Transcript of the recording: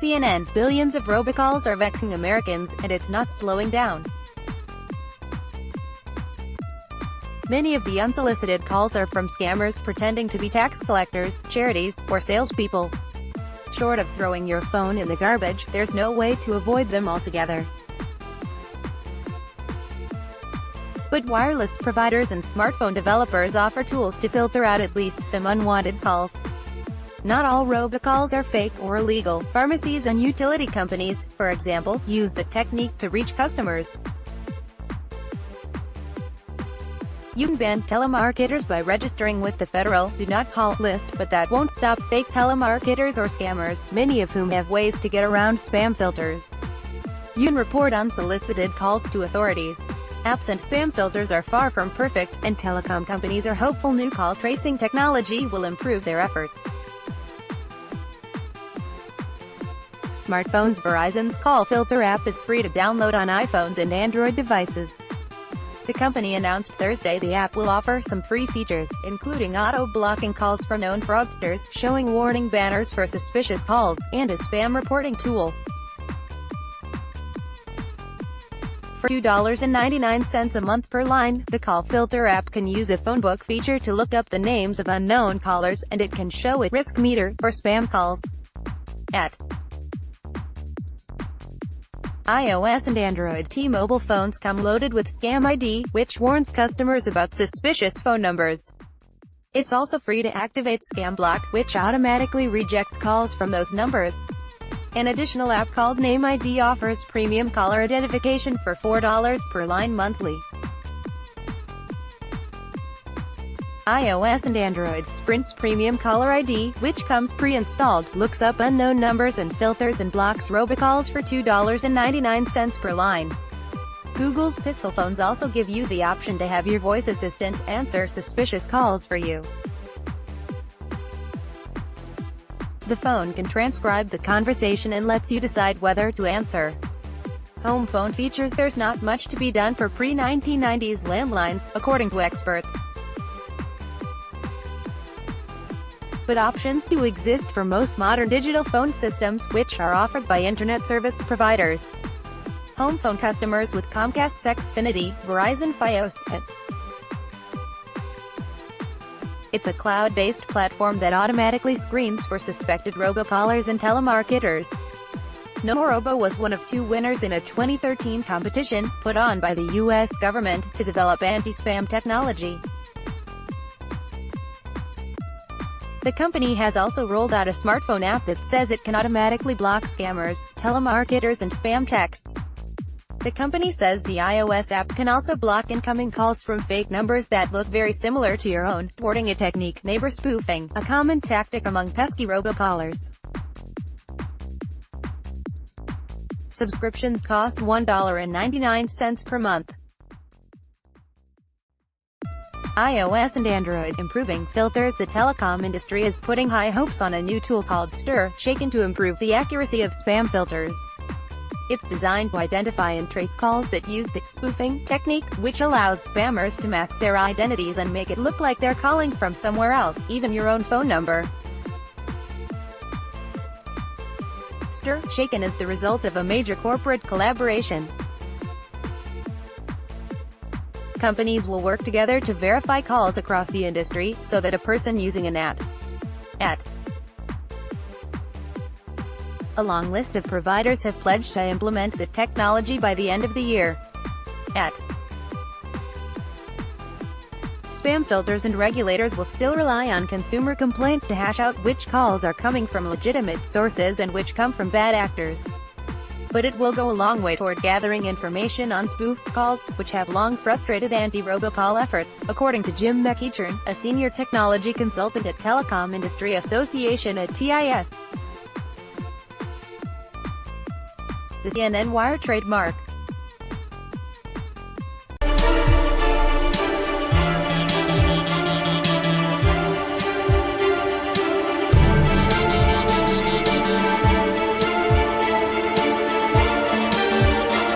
CNN, billions of robocalls are vexing Americans, and it's not slowing down. Many of the unsolicited calls are from scammers pretending to be tax collectors, charities, or salespeople. Short of throwing your phone in the garbage, there's no way to avoid them altogether. But wireless providers and smartphone developers offer tools to filter out at least some unwanted calls. Not all robocalls are fake or illegal. Pharmacies and utility companies, for example, use the technique to reach customers. You can ban telemarketers by registering with the federal Do Not Call list, but that won't stop fake telemarketers or scammers, many of whom have ways to get around spam filters. You can report unsolicited calls to authorities. Apps and spam filters are far from perfect, and telecom companies are hopeful new call tracing technology will improve their efforts. Smartphones. Verizon's call filter app is free to download on iPhones and Android devices. The company announced Thursday the app will offer some free features, including auto-blocking calls from known fraudsters, showing warning banners for suspicious calls, and a spam reporting tool. For $2.99 a month per line, the call filter app can use a phonebook feature to look up the names of unknown callers, and it can show a risk meter for spam calls. At iOS and Android T-Mobile phones come loaded with Scam ID, which warns customers about suspicious phone numbers. It's also free to activate Scam Block, which automatically rejects calls from those numbers. An additional app called Name ID offers premium caller identification for $4 per line monthly. iOS and Android Sprint's Premium Caller ID, which comes pre-installed, looks up unknown numbers and filters and blocks robocalls for $2.99 per line. Google's Pixel phones also give you the option to have your voice assistant answer suspicious calls for you. The phone can transcribe the conversation and lets you decide whether to answer. Home phone features. There's not much to be done for pre-1990s landlines, according to experts. But options do exist for most modern digital phone systems, which are offered by internet service providers. Home phone customers with Comcast's Xfinity, Verizon Fios, it's a cloud-based platform that automatically screens for suspected robocallers and telemarketers. Nomorobo was one of two winners in a 2013 competition, put on by the U.S. government, to develop anti-spam technology. The company has also rolled out a smartphone app that says it can automatically block scammers, telemarketers and spam texts. The company says the iOS app can also block incoming calls from fake numbers that look very similar to your own, thwarting a technique, neighbor spoofing, a common tactic among pesky robocallers. Subscriptions cost $1.99 per month. iOS and Android improving filters. The telecom industry is putting high hopes on a new tool called Shaken to improve the accuracy of spam filters. It's designed to identify and trace calls that use the spoofing technique, which allows spammers to mask their identities and make it look like they're calling from somewhere else, even your own phone number. Shaken is the result of a major corporate collaboration. Companies will work together to verify calls across the industry, so that a person using an a long list of providers have pledged to implement the technology by the end of the year. Spam filters and regulators will still rely on consumer complaints to hash out which calls are coming from legitimate sources and which come from bad actors. But it will go a long way toward gathering information on spoofed calls, which have long frustrated anti-robocall efforts, according to Jim McEachern, a senior technology consultant at Telecom Industry Association at TIS. The CNN Wire trademark